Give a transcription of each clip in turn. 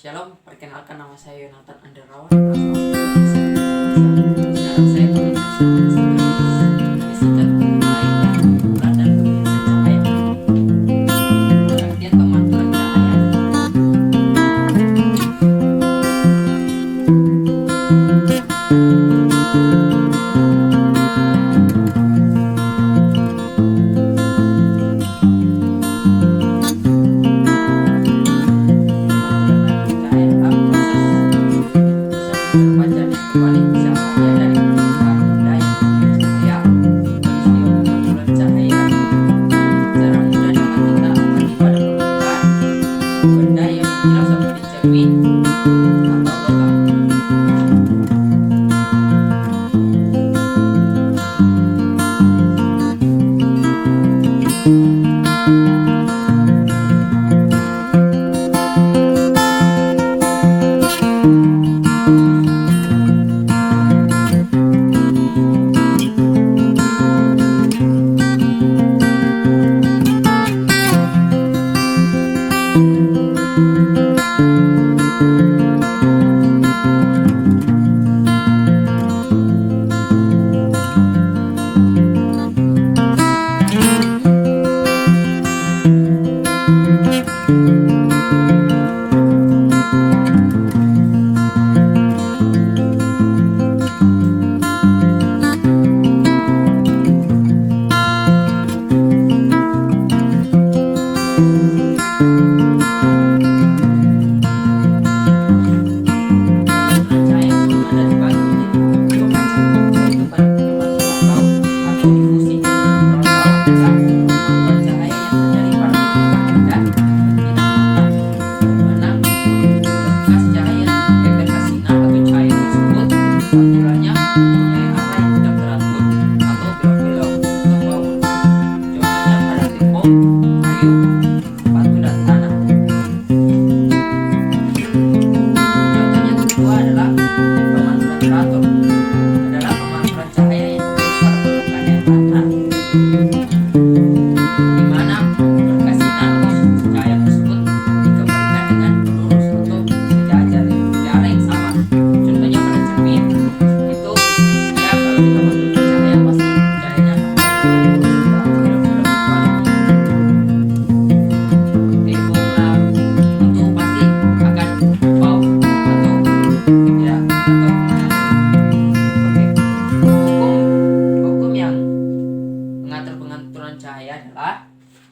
Shalom, perkenalkan nama saya Yonatan Anderawan. Sekarang saya akan disingkat mengenai pemantulan dan pembiasan cahaya. Pengertian pemantulan cahaya. Benda yang mengkilat seperti cermin atau logam.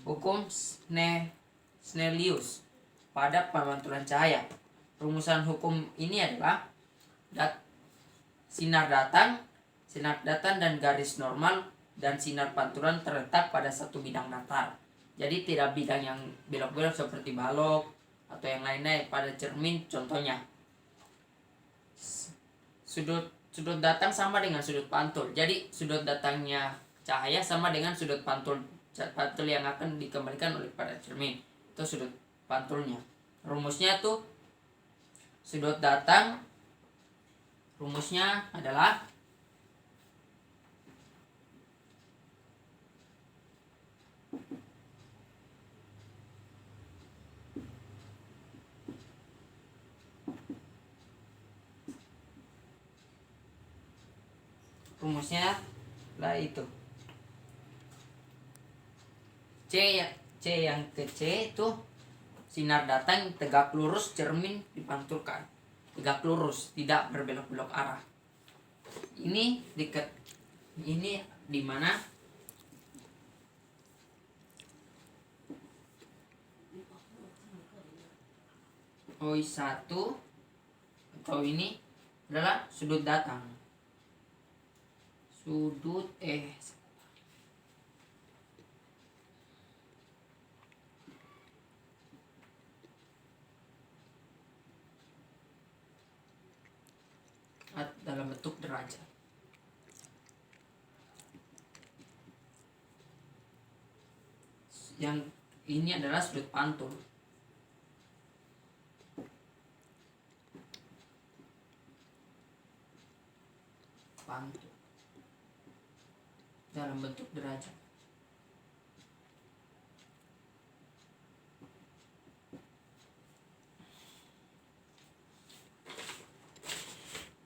Hukum Snellius pada pemantulan cahaya. Rumusan hukum ini adalah sinar datang dan garis normal dan sinar pantulan terletak pada satu bidang datar. Jadi tidak bidang yang belok-belok seperti balok atau yang lainnya pada cermin contohnya. Sudut datang sama dengan sudut pantul. Jadi sudut datangnya cahaya sama dengan sudut pantul yang akan dikembalikan oleh pada cermin. Itu sudut pantulnya. Rumusnya tuh sudut datang, rumusnya adalah itu C yang ke C itu sinar datang tegak lurus, cermin dipantulkan tegak lurus, tidak berbelok-belok arah. Ini di mana OI1 atau ini adalah sudut datang. Dalam bentuk derajat. Yang ini adalah sudut pantul. Dalam bentuk derajat.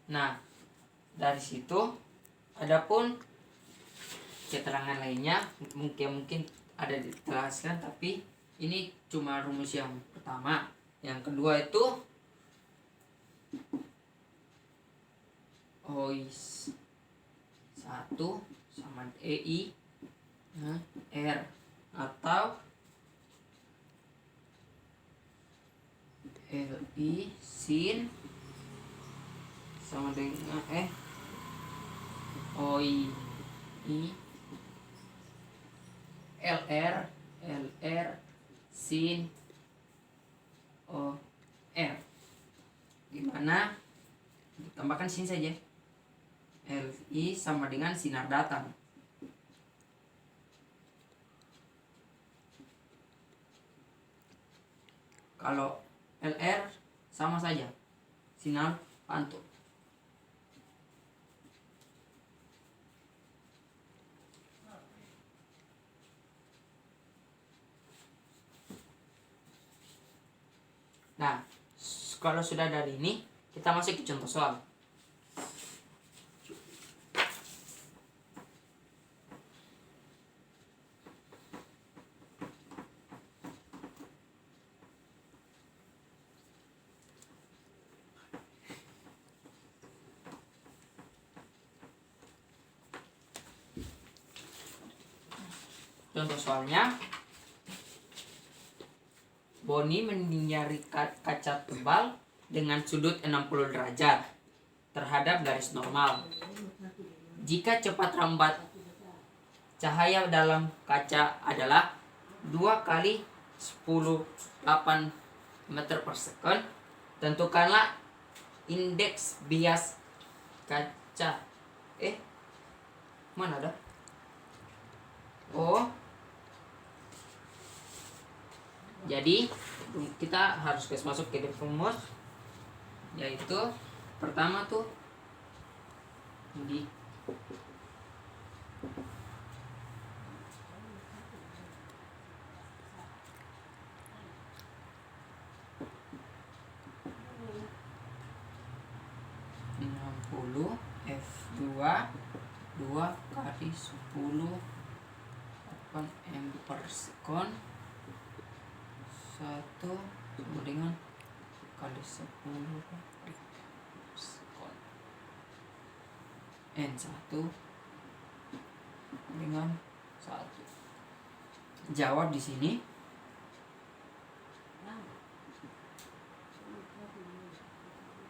Nah, dari situ adapun keterangan lainnya mungkin ada ditelaskan, tapi ini cuma rumus yang pertama. Yang kedua itu OIS 1 sama EI R, atau LI sin sama dengan OI LR sin OR, dimana ditambahkan sin saja. LI sama dengan sinar datang. Kalau LR sama saja, sinar pantul. Nah, kalau sudah dari ini, kita masuk ke contoh soal. Contoh soalnya, Boni menyinari kaca tebal dengan sudut 60 derajat terhadap garis normal. Jika cepat rambat cahaya dalam kaca adalah 2 kali 10⁸ meter per second, tentukanlah indeks bias kaca. Mana ada? Jadi kita harus masuk ke rumus, yaitu pertama tuh di F2 2 kali 10 8 M per second 1 sama dengan kali 10 per second N1 dengan 1. Jawab di sini.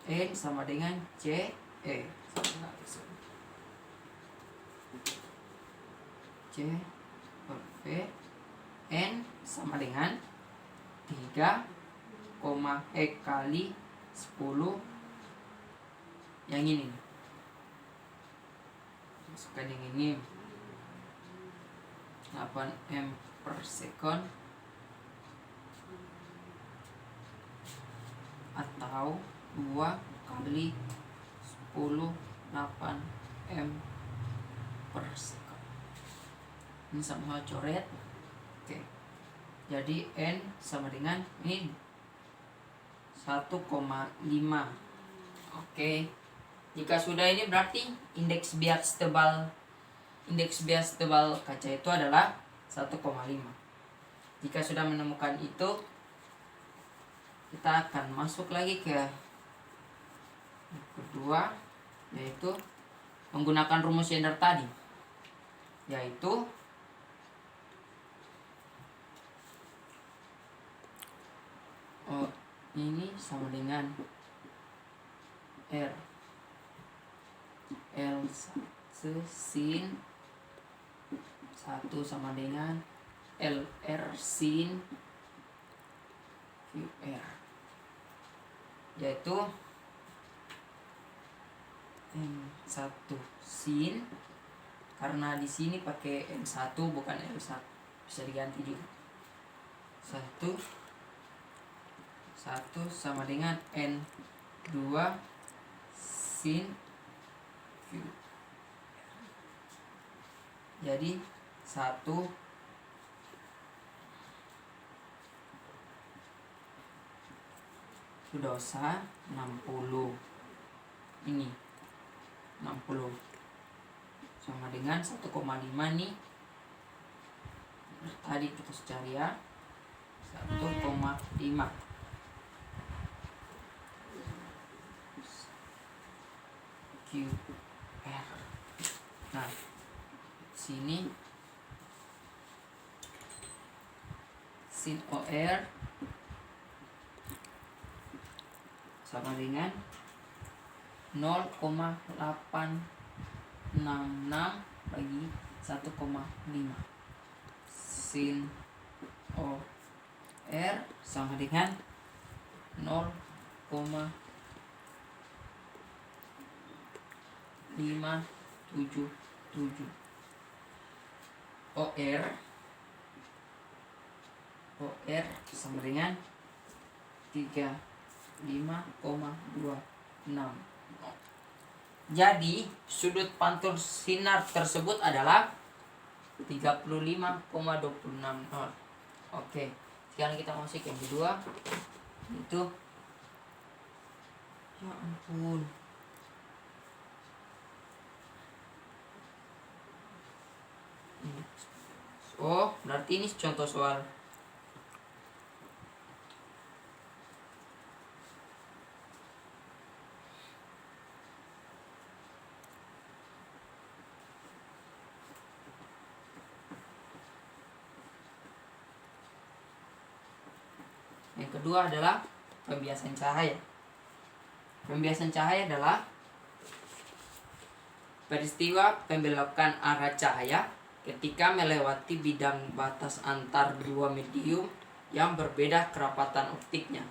N sama dengan C C per V. N sama dengan 3, kali 10 yang ini. Masukkan yang ini 8 M per second, atau 2 kali 10 8 M per second. Ini sama coret. Oke. Jadi N sama dengan ini 1,5. Oke. Jika sudah ini berarti indeks bias tebal kaca itu adalah 1,5. Jika sudah menemukan itu, kita akan masuk lagi ke kedua, yaitu menggunakan rumus yang dari tadi, yaitu ini sama dengan R L1 sin 1 sama dengan LR sin QR, yaitu N1 sin, karena di sini pakai N1 bukan L1, bisa diganti juga. 1 sama dengan N2 sin Q. Jadi 1 dosa 60 ini 60 sama dengan 1,5 nih. Tadi kita cari ya, 1,5 QR. Nah, sini sin OR sama dengan 0,866 bagi 1,5. Sin OR sama dengan 0,577. OR sama dengan 35,26. Jadi sudut pantul sinar tersebut adalah 35,260. Oke, sekarang kita masuk yang kedua, itu ya ampun. Oh, berarti ini contoh soal. Yang kedua adalah pembiasan cahaya. Pembiasan cahaya adalah peristiwa pembelokan arah cahaya ketika melewati bidang batas antar dua medium yang berbeda kerapatan optiknya.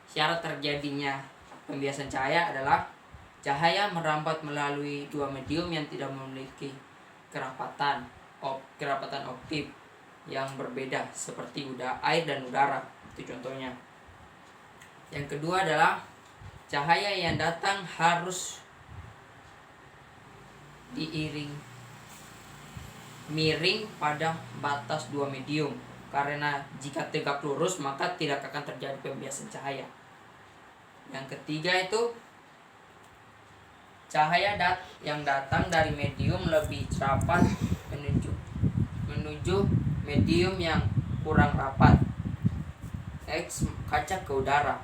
Syarat terjadinya pembiasan cahaya adalah cahaya merambat melalui dua medium yang tidak memiliki kerapatan optik yang berbeda seperti air dan udara. Itu contohnya. Yang kedua adalah cahaya yang datang harus miring pada batas dua medium, karena jika tegak lurus maka tidak akan terjadi pembiasan cahaya. Yang ketiga itu cahaya yang datang dari medium lebih rapat menuju medium yang kurang rapat, kaca ke udara,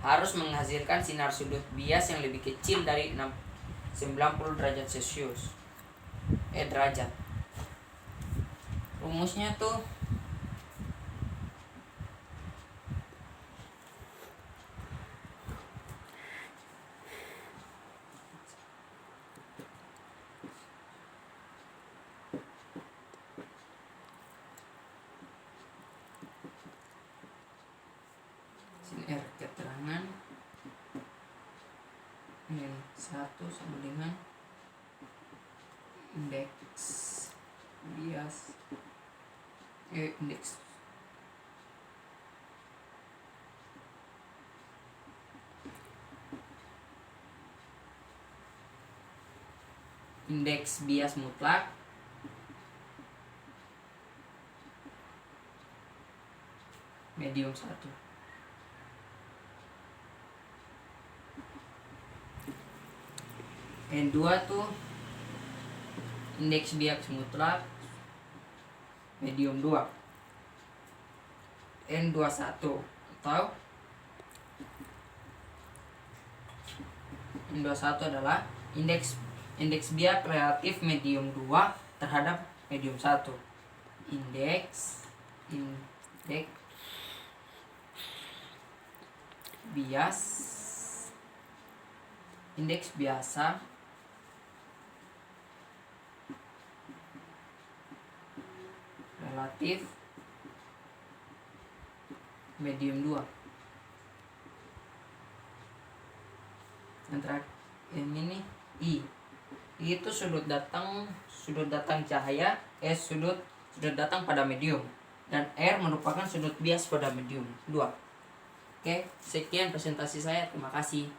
harus menghasilkan sinar sudut bias yang lebih kecil dari 90 derajat Celcius. Derajat. Rumusnya tuh sin R keterangan N1 sama dengan indeks bias indeks bias mutlak medium 1. N2 tuh indeks bias mutlak medium 2. N21 atau N21 adalah indeks bias relatif medium 2 terhadap medium 1. Indeks biasa relatif medium 2. Yang ini I itu sudut datang cahaya, sudut datang pada medium, dan R merupakan sudut bias pada medium 2. Oke, sekian presentasi saya. Terima kasih.